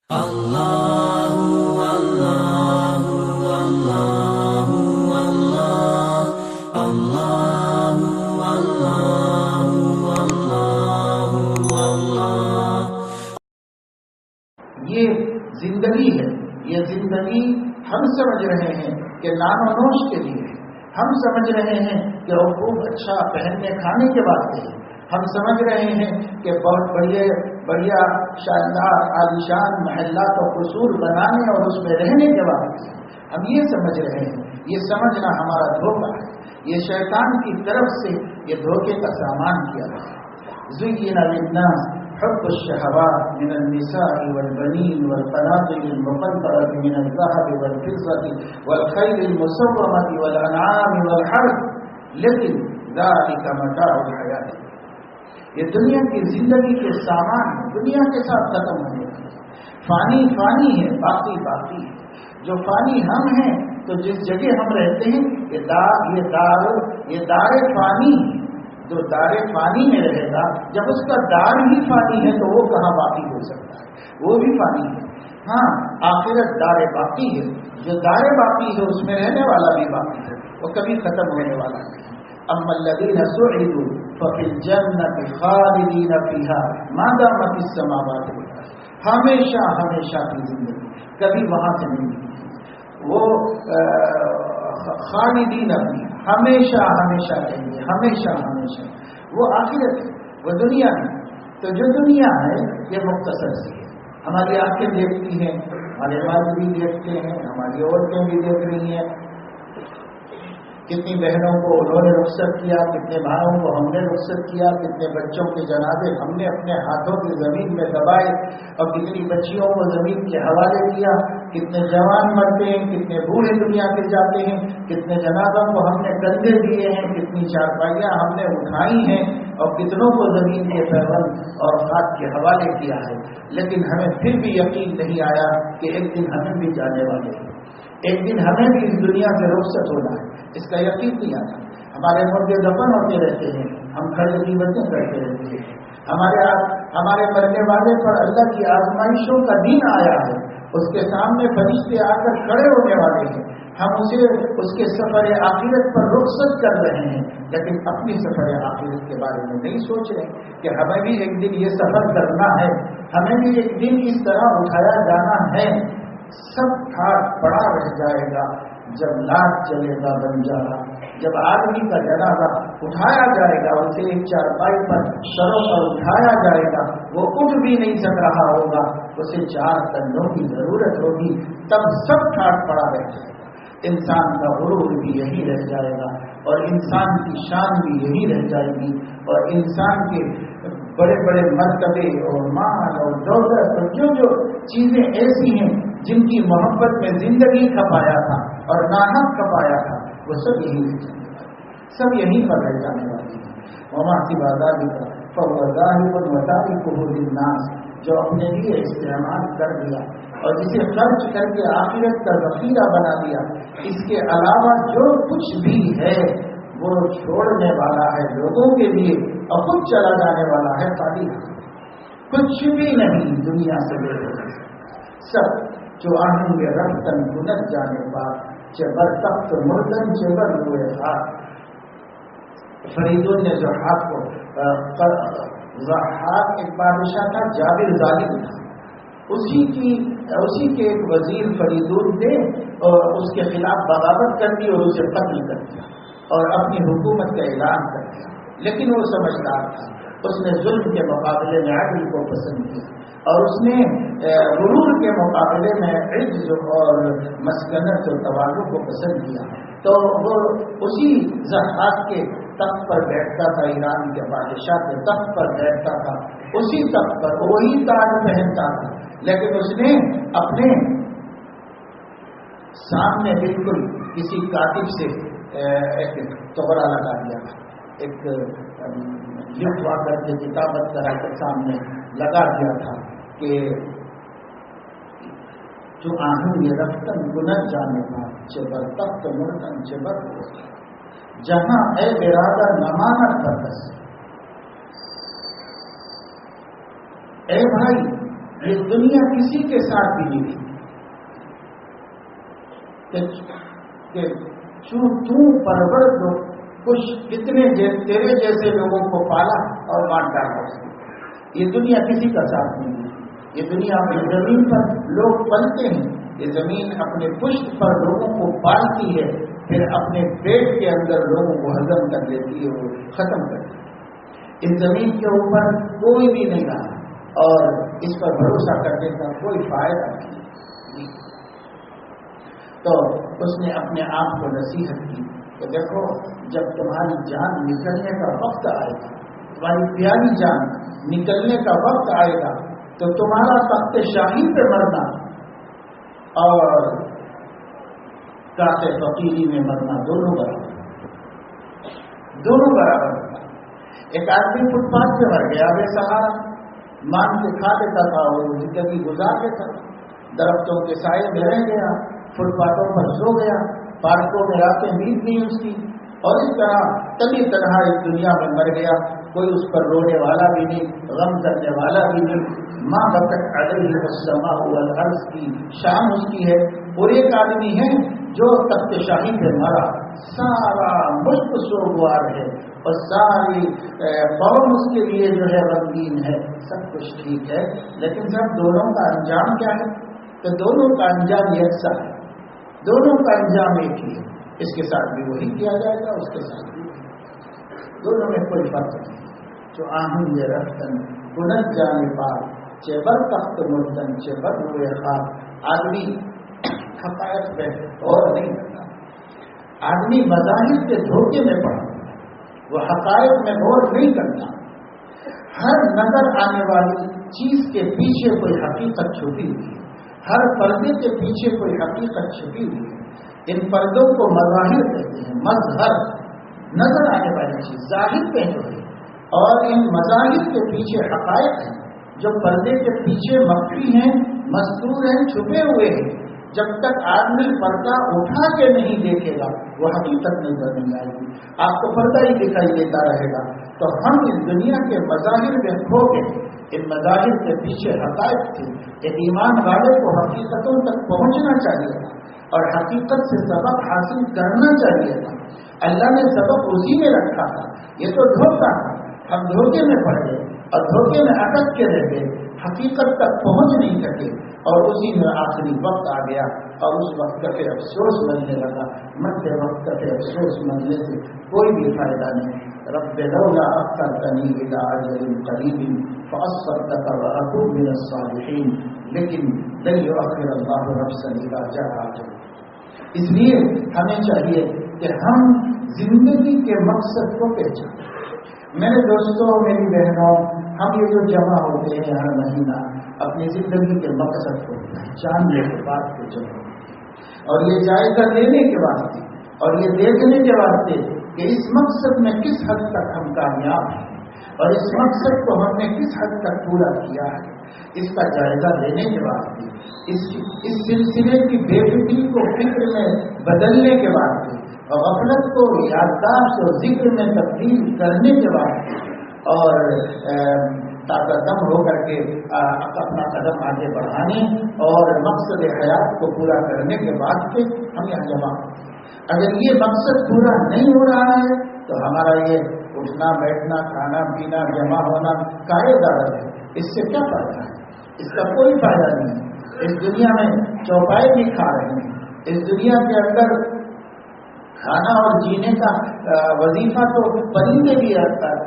یہ زندگی ہے، یہ زندگی ہم سمجھ رہے ہیں کہ نان و نوش کے لیے ہے، ہم سمجھ رہے ہیں کہ خوب اچھا پہننے کھانے کے واسطے ہے، ہم سمجھ رہے ہیں کہ بہت بڑھیا شاندار عالیشان محلات و قصور بنانے اور اس میں رہنے کے واسطے ہے، ہم یہ سمجھ رہے ہیں۔ یہ سمجھنا ہمارا دھوکہ ہے، یہ شیطان کی طرف سے یہ دھوکے کا سامان کیا ہے۔ زُيِّنَ لِلنَّاسِ حب الشهوات من النساء والبنين والقناطر المقنطرة من الذهب والفضة والخيل المسومة والأنعام والحرث لیکن ذلك متاع الحیات، یہ دنیا کی زندگی کے سامان ہے، دنیا کے ساتھ ختم ہونے والا، فانی فانی ہے، باقی باقی ہے۔ جو فانی ہم ہیں تو جس جگہ ہم رہتے ہیں یہ دار فانی ہے، جو دار فانی میں رہے گا، جب اس کا دار ہی فانی ہے تو وہ کہاں باقی ہو سکتا ہے، وہ بھی فانی ہے۔ ہاں، آخرت دار باقی ہے، جو دار باقی ہے اس میں رہنے والا بھی باقی ہے، وہ کبھی ختم ہونے والا نہیں۔ اما الذین سعدوا ففی الجنۃ خالدین فیہا ما دامت السماوات والارض، ہمیشہ ہمیشہ کی زندگی، کبھی وہاں سے نہیں ملتی، وہ خالدین فیہا، ہمیشہ ہمیشہ کے لیے، ہمیشہ ہمیشہ۔ وہ آخرت ہے، وہ دنیا ہے، تو جو دنیا ہے یہ مختصر سی ہے، ہماری آنکھیں دیکھتی ہیں، ہمارے مرد بھی دیکھتے ہیں، ہماری عورتیں بھی دیکھ رہی ہیں، کتنی بہنوں کو انہوں نے رخصت کیا، کتنے بھائیوں کو ہم نے رخصت کیا، کتنے بچوں کے جنازے ہم نے اپنے ہاتھوں کی زمین میں دبائے اور کتنی بچیوں کو زمین کے حوالے کیا، کتنے جوان مرتے ہیں، کتنے بوڑھے دنیا کے جاتے ہیں، کتنے جنازوں کو ہم نے کندھے دیے ہیں، کتنی چارپائیاں ہم نے اٹھائی ہیں اور کتنوں کو زمین کے پیوند اور خاک کے حوالے کیا ہے، لیکن ہمیں پھر بھی یقین نہیں آیا کہ ایک دن ہمیں بھی جانے والے ہیں، ایک دن ہمیں بھی اس دنیا سے رخصت ہونا ہے، اس کا یقین نہیں آتا۔ ہمارے مردے دفن ہوتے رہتے ہیں، ہم کھڑے قیمتیں کرتے رہتے ہیں، ہمارے مرنے والے پر اللہ کی آزمائشوں کا دن آیا ہے، اس کے سامنے فرشتے آ کر کھڑے ہونے والے ہیں، ہم اسے اس کے سفر آخرت پر رخصت کر رہے ہیں، لیکن اپنی سفر آخرت کے بارے میں نہیں سوچ رہے کہ ہمیں بھی ایک دن یہ سفر کرنا ہے، ہمیں بھی ایک دن اس طرح اٹھایا جانا ہے۔ سب ٹھاٹ پڑا رہ جائے گا جب لاٹ چلے گا بنجارا، جب آدمی کا جنازہ اٹھایا جائے گا، اسے ایک چارپائی پر سروں پر اٹھایا جائے گا، وہ اٹھ بھی نہیں سک رہا ہوگا، اسے 4 کندھوں کی ضرورت ہوگی، تب سب ٹھاٹ پڑا رہ جائے گا، انسان کا غرور بھی یہی رہ جائے گا اور انسان کی شان بھی یہی رہ جائے گی، اور انسان کے بڑے بڑے مرتبے اور مال اور دولت اور جو چیزیں ایسی ہیں جن کی محبت میں زندگی کھپایا تھا اور ناحق کھپایا تھا، وہ سب یہی رہ جانے والی، سب یہیں پر رہ جانے والی ہیں۔ وما سوى ذلك فهو ذاهب وتاركه للناس، جو اپنے لیے استعمال کر دیا اور جسے خرچ کر کے آخرت کا ذخیرہ بنا دیا، اس کے علاوہ جو کچھ بھی ہے وہ چھوڑنے والا ہے لوگوں کے لیے اور خود چلا جانے والا ہے خالی، کچھ بھی نہیں دنیا سے لے کر سب جو آہیں گے رفتن گنت جانے پا چبر تخت مردن چبر ہوئے ہاتھ۔ فریدون نے جو ہاتھ کو ہاتھ ایک بادشاہ تھا، جابر ظالم تھا، اسی کے ایک وزیر فریدون نے اور اس کے خلاف بغاوت کر دی اور اسے قتل کر دیا اور اپنی حکومت کا اعلان کر دیا، لیکن وہ سمجھدار تھا، اس نے ظلم کے مقابلے میں عدل کو پسند کیا اور اس نے غرور کے مقابلے میں عجز اور مسکنت اور تواضع کو پسند کیا، تو وہ اسی ضحاک کے تخت پر بیٹھتا تھا، ایران کے بادشاہ کے تخت پر بیٹھتا تھا، اسی تخت پر وہی تاج پہنتا تھا، لیکن اس نے اپنے سامنے بالکل کسی کاتب سے ایک توغرا لگا دیا تھا، ایک لکھوا کر کے کتابت کرا کر سامنے لگا دیا تھا کہ جو آہن یہ رفتن گنت جانے کا چبر تخت مردن چبر ہو، جہاں اے برادر نمانت پردس، اے بھائی یہ دنیا کسی کے ساتھ بھی نہیں کہ تو پرور دو کچھ کتنے تیرے جیسے لوگوں کو پالا اور بانٹ ڈالا. یہ دنیا کسی کا ساتھ نہیں ہے. یہ دنیا میں زمین پر لوگ پلتے ہیں. یہ زمین اپنے پشت پر لوگوں کو پالتی ہے، پھر اپنے پیٹ کے اندر لوگوں کو ہضم کر لیتی ہے، وہ ختم کر دیتی ہے. اس زمین کے اوپر کوئی بھی نہیں رہا اور اس پر بھروسہ کرنے کا کوئی فائدہ نہیں. تو اس نے اپنے آپ کو نصیحت کی کہ دیکھو، جب تمہاری جان نکلنے کا وقت آئے گا، تمہاری پیاری جان نکلنے کا وقت آئے گا، تو تمہارا تخت شاہی پہ مرنا اور کاتے فقیری میں مرنا دونوں برابر ہوگا. ایک آدمی فٹ پاتھ پہ مر گیا، بے سہارا، مان کے کھا لیتا تھا اور زندگی گزار لیتا تھا، درختوں کے سائے میں رہ گیا، فٹ پاتھوں پر سو گیا، پارکوں میں راتیں بیت نہیں اس کی، اور اس طرح تنی تنہا اس دنیا میں مر گیا. کوئی اس پر رونے والا بھی نہیں، غم کرنے والا بھی نہیں. ماں بکت علیہ السماء والارض کی شان اس کی ہے. اور ایک آدمی ہے جو تخت شاہی پہ مرا، سارا ملک سوگوار ہے اور ساری قوم اس کے لیے جو ہے رنگین ہے، سب کچھ ٹھیک ہے، لیکن سب دونوں کا انجام کیا ہے؟ تو دونوں کا انجام یکساں ہے، دونوں کا انجام ایک ہی ہے. اس کے ساتھ بھی وہی کیا جائے گا، اس کے ساتھ بھی وہی. دونوں میں کوئی فرق نہیں. جو آہن یہ رفتن کنت جانے پار چبر تخت مردن چبر ہوئے خواب. آدمی حقائق پہ غور نہیں کرتا، آدمی مظاہر کے دھوکے میں پڑا، وہ حقائق میں غور نہیں کرتا. ہر نظر آنے والی چیز کے پیچھے کوئی حقیقت چھپی ہوئی ہے، ہر پردے کے پیچھے کوئی حقیقت چھپی ہوئی ہے. ان پردوں کو مظاہر کہتے ہیں. مظہر نظر آنے والی چیز ظاہر پہ جو ہے، اور ان مظاہر کے پیچھے حقائق ہیں جو پردے کے پیچھے مخفی ہیں، مستور ہیں، چھپے ہوئے ہیں. جب تک آدمی پردہ اٹھا کے نہیں دیکھے گا وہ حقیقت نظر نہیں آئے گی، آپ کو پردہ ہی دکھائی دیتا رہے گا. تو ہم اس دنیا کے مظاہر میں کھو گئے. ان مظاہر کے پیچھے حقائق تھے. ایک ایمان والے کو حقیقتوں تک پہنچنا چاہیے تھا اور حقیقت سے سبق حاصل کرنا چاہیے تھا. اللہ نے سبق اسی میں رکھا تھا. یہ تو دھوکہ تھا، ہم دھوکے میں پڑ گئے اور دھوکے میں اٹک کے رہ گئے، حقیقت تک پہنچ نہیں سکے، اور اسی میں آخری وقت آ گیا اور اس وقت کا پھر افسوس ملنے لگا. مرتے وقت کا پھر افسوس ملنے سے کوئی بھی فائدہ نہیں. رب لولا اخرتنی الی اجل قریب فاصدق واکن من الصالحین، لیکن لن یؤخر اللہ نفسا اذا جاء اجلها. اس لیے ہمیں چاہیے کہ ہم زندگی کے مقصد کو پہچانیں. میرے دوستوں، میری بہنوں، ہم یہ جو جمع ہوتے ہیں ہر مہینہ اپنی زندگی کے مقصد کو پہچاننے کے بعد کو جمع ہوتے ہیں، اور یہ جائزہ لینے کے واسطے اور یہ دیکھنے کے واسطے کہ اس مقصد میں کس حد تک ہم کامیاب ہیں اور اس مقصد کو ہم نے کس حد تک پورا کیا ہے، اس کا جائزہ لینے کے واسطے، اس سلسلے کی بے فکری کو فکر میں بدلنے کے واسطے اور غفلت کو یادداشت اور ذکر میں تبدیل کرنے کے واسطے اور تازہ دم ہو کر کے اپنا قدم آگے بڑھانے اور مقصد حیات کو پورا کرنے کے واسطے ہم یہاں جمع ہوں. اگر یہ مقصد پورا نہیں ہو رہا ہے تو ہمارا یہ اٹھنا بیٹھنا کھانا پینا جمع ہونا کائے دار ہے. اس سے کیا فائدہ ہے؟ اس کا کوئی فائدہ نہیں ہے. اس دنیا میں چوپائے بھی کھا رہے ہیں، اس دنیا کے اندر کھانا اور جینے کا وظیفہ تو پرندے بھی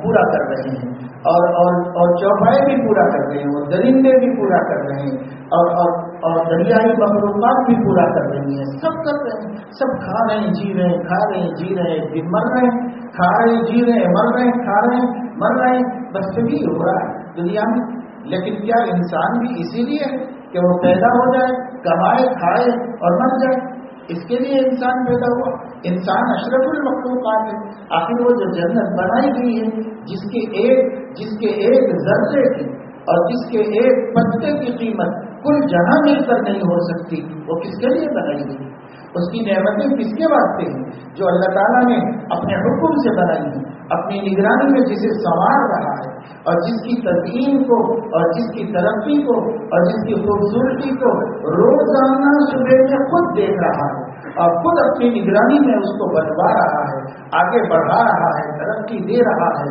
پورا کر رہے ہیں اور چوپائے بھی پورا کر رہے ہیں، اور درندے بھی پورا کر رہے ہیں، اور دریائی مخلوقات بھی پورا کر رہی ہیں. سب کر رہے ہیں، سب کھا رہے ہیں، جی رہے ہیں، کھا رہے ہیں، جی رہے ہیں، پھر مر رہے ہیں، کھا رہے ہیں، جی رہے ہیں، مر رہے ہیں، کھا رہے ہیں، مر رہے ہیں. بس بھی ہو رہا ہے دنیا میں. لیکن کیا انسان بھی اسی لیے ہے کہ وہ پیدا ہو جائے، کمائے، کھائے اور مر جائے؟ اس کے لیے انسان پیدا ہوا. انسان اشرف المخلوقات ہے. آخر وہ جو جنت بنائی گئی ہے، جس کے ایک ذرے کی اور جس کے ایک پتے کی قیمت کل جہاں مل کر نہیں ہو سکتی، وہ کس کے لیے بنائی گئی؟ اس کی نعمتیں کس کے واسطے ہیں؟ جو اللہ تعالیٰ نے اپنے حکم سے بنائی ہیں، اپنی نگرانی میں جسے سنوار رہا ہے اور جس کی تدین کو اور جس کی ترقی کو اور جس کی خوبصورتی کو روزانہ صبح میں خود دیکھ رہا ہے اور خود اپنی نگرانی میں اس کو بنوا رہا ہے، آگے بڑھا رہا ہے، ترقی دے رہا ہے،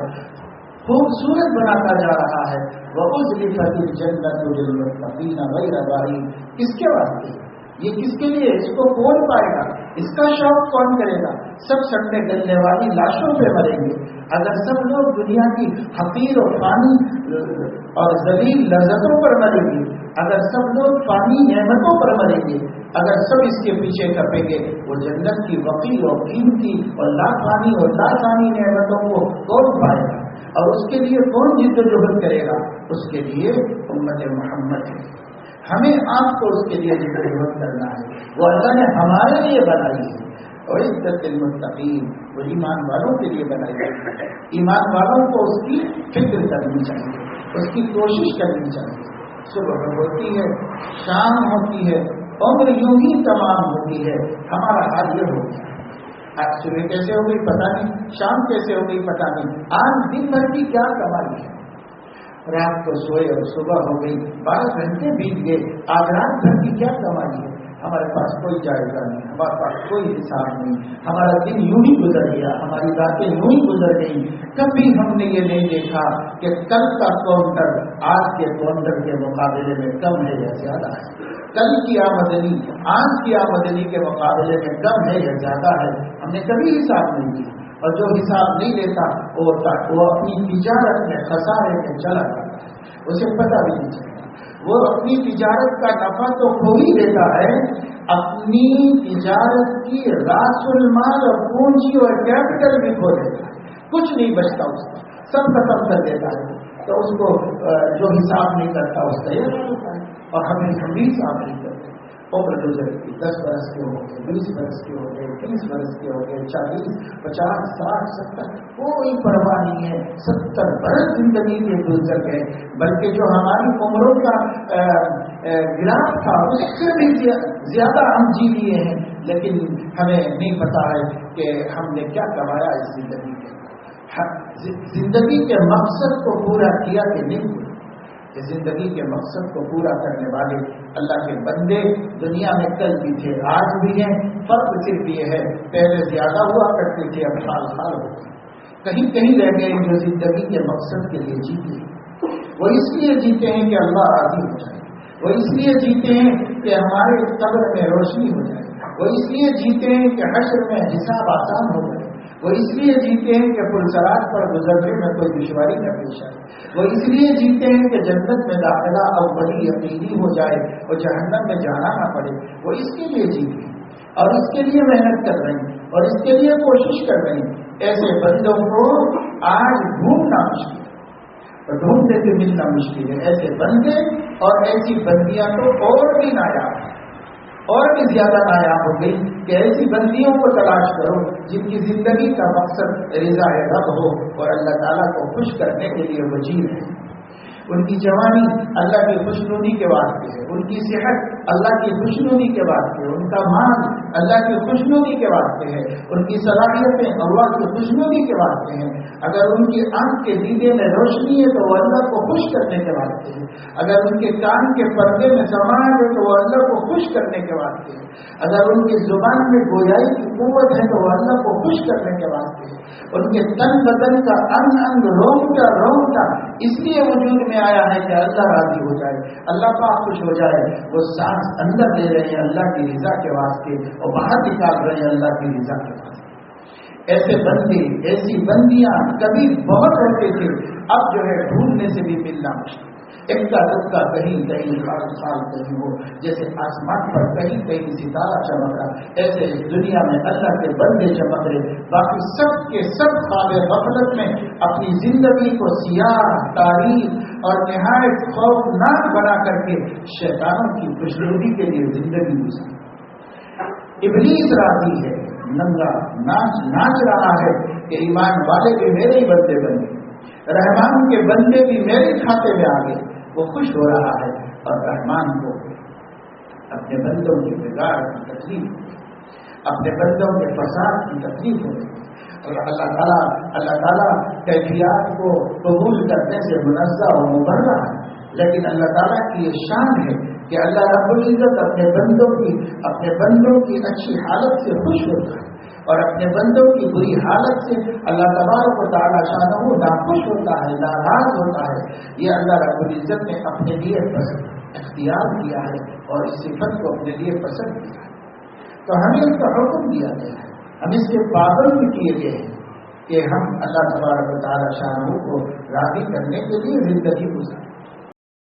خوبصورت بناتا جا رہا ہے۔ وَأُزْلِفَتِ الْجَنَّةُ لِلْمُتَّقِينَ غَيْرَ بَعِيدٍ، کس کے واسطے؟ یہ کس کے لیے؟ اس کو کون پائے گا؟ اس کا شوق کون کرے گا؟ سب سڑنے گلنے والی لاشوں پہ مریں گے۔ اگر سب لوگ دنیا کی حقیر اور فانی اور ذلیل لذتوں پر مریں گے، اگر سب لوگ فانی نعمتوں پر مریں گے، اگر سب اس کے پیچھے کپیں گے، وہ جنت کی وقیر اور قیمتی اور لافانی اور لاسانی نعمتوں کو کون پائے گا؟ اور اس کے لیے کون جد و جہد کرے گا؟ اس کے لیے امت محمد ہے۔ ہمیں آپ کو اس کے لیے جد و جہد کرنا ہے۔ وہ اللہ نے ہمارے لیے بنائی ہے، اور عزت المتقین، وہ ایمان والوں کے لیے بنائی ہے۔ ایمان والوں کو اس کی فکر کرنی چاہیے، اس کی کوشش کرنی چاہیے۔ صبح ہوتی ہے، شام ہوتی ہے، عمر یوں ہی تمام ہوتی ہے، ہمارا حال یہ ہو گیا۔ آج صبح کیسے ہو گئی پتہ نہیں، شام کیسے ہو گئی پتہ نہیں، آج دن بھر کی کیا کمائی ہے۔ رات کو سوئے اور صبح ہو گئی، 12 گھنٹے بیت گئے، آج رات بھر کی کیا کمائی ہے۔ ہمارے پاس کوئی جائزہ نہیں، ہمارے پاس کوئی حساب نہیں، ہمارا دن یوں ہی گزر گیا، ہماری راتیں یوں ہی گزر گئی۔ کبھی ہم نے یہ نہیں دیکھا کہ کل کا کاؤنٹر آج کے کاؤنٹر کے مقابلے میں کم ہے یا زیادہ ہے، کل کی آمدنی آج کی آمدنی کے مقابلے میں کم ہے یا زیادہ ہے، ہم نے کبھی حساب نہیں دیا۔ اور جو حساب نہیں دیتا وہ اپنی تجارت میں خسارے میں چلا جاتا ہے، اسے پتہ بھی نہیں چلتا۔ وہ اپنی تجارت کا نفع تو کھو ہی دیتا ہے، اپنی تجارت کی راس المال اور پونجی اور کیپٹل بھی کھو دیتا ہے، کچھ نہیں بچتا اس کا، سب ختم کر دیتا ہے۔ تو اس کو جو حساب نہیں کرتا اس کا یہ ہوتا ہے، اور ہم بھی حساب نہیں کرتے۔ عمر گزر گئی، 10 برس کے ہو گئے، 20 برس کے ہو گئے، 30 برس کے ہو گئے، 40 50 60 70، کوئی پرواہ نہیں ہے۔ 70 برس زندگی کے گزر گئے، بلکہ جو ہماری عمروں کا گراف تھا اس سے بھی زیادہ ہم جی لیے ہیں، لیکن ہمیں نہیں پتا ہے کہ ہم نے کیا کمایا اس زندگی میں۔ زندگی کے مقصد کو پورا کیا کہ نہیں کیا؟ زندگی کے مقصد کو پورا کرنے والے اللہ کے بندے دنیا میں کل بھی تھے، آج بھی ہیں۔ فرق صرف یہ ہے، پہلے زیادہ ہوا کرتے تھے، اب سال سال ہو گئے۔ کہیں کہیں رہ گئے جو زندگی کے مقصد کے لیے جیتے، وہ اس لیے جیتے ہیں کہ اللہ راضی ہو جائے، وہ اس لیے جیتے ہیں کہ ہمارے قبر میں روشنی ہو جائے، وہ اس لیے جیتے ہیں کہ حشر میں حساب آسان ہو جائے، وہ اس لیے جیتے ہیں کہ پلسرات پر گزرنے میں کوئی دشواری نہ پیش آئے، وہ اس لیے جیتے ہیں کہ جنت میں داخلہ اولی یقینی ہو جائے اور جہنم میں جانا نہ پڑے۔ وہ اس کے لیے جیتے ہیں اور اس کے لیے محنت کر رہے ہیں اور اس کے لیے کوشش کر رہے ہیں۔ ایسے بندوں کو آج ڈھونڈنا مشکل ہے اور ڈھونڈتے سے ملنا مشکل ہے۔ ایسے بندے اور ایسی بندیاں تو اور بھی نایاب ہیں، اور بھی زیادہ نایاب ہو گئی کہ ایسی بندیوں کو تلاش کرو جن کی زندگی کا مقصد رضا رب ہو اور اللہ تعالیٰ کو خوش کرنے کے لیے وجیر ہے۔ ان کی جوانی اللہ کی خوشنودی کے واسطے ہے، ان کی صحت اللہ کی خوشنودی کے واسطے ہے، ان کا مال اللہ کی خوشنودی کے واسطے ہے، ان کی صلاحیتیں اللہ کی خوشنودی کے واسطے ہیں۔ اگر ان کی آنکھ کے دیدے میں روشنی ہے تو وہ اللہ کو خوش کرنے کے واسطے ہے، اگر ان کے کان کے پردے میں سماعت ہے تو وہ اللہ کو خوش کرنے کے واسطے ہے، اگر ان کی زبان میں گویائی کی قوت ہے تو وہ اللہ کو خوش کرنے کے واسطے ہے، ان کے تن بدن کا انگ انگ رونگتا رونگتا اس لیے وجود میں آیا ہے کہ اللہ راضی ہو جائے، اللہ پاک خوش ہو جائے۔ وہ سانس اندر لے رہے ہیں اللہ کی رضا کے واسطے اور باہر نکال رہے ہیں اللہ کی رضا کے واسطے۔ ایسے بندے ایسی بندیاں کبھی بہت ہوتے تھے، اب جو ہے ڈھونڈنے سے بھی ملنا مشکل۔ ایک کا دکا کہیں کہیں خال کہیں ہو، جیسے آسمان پر کہیں کہیں ستارہ چمک رہا، ایسے دنیا میں اللہ کے بندے چمک رہے، باقی سب کے سب خواب غفلت میں اپنی زندگی کو سیاہ تاریخ اور نہایت خوفناک بنا کر کے شیطانوں کی خوشنودی کے لیے زندگی گزاری۔ ابلیس راضی ہے، ننگا ناچ رہا ہے کہ ایمان والے بھی میرے ہی بندے بنے، رحمان کے بندے بھی میرے کھاتے میں آ گئے۔ وہ خوش ہو رہا ہے اور رحمان کو اپنے بندوں کی بگاڑ کی تکلیف، اپنے بندوں کے فساد کی تکلیف ہو رہی ہے، اللہ تعالیٰ کیفیات کو قبول کرنے سے منزہ و مبرہ ہے، لیکن اللہ تعالیٰ کی یہ شان ہے کہ اللہ رب العزت اپنے بندوں کی اچھی حالت سے خوش ہوتا ہے اور اپنے بندوں کی بری حالت سے اللہ تبارک و تعالیٰ شانہ ناخوش ہوتا ہے، ناراض ہوتا ہے۔ یہ اللہ رب العزت نے اپنے لیے اختیار کیا ہے اور اس صفت کو اپنے لیے پسند کیا ہے، تو ہمیں اس کا حکم دیا گیا ہے، ہم اس کے پابند کیے گئے ہیں کہ ہم اللہ تبارک و تعالیٰ شانہ کو راضی کرنے کے لیے زندگی گزاریں۔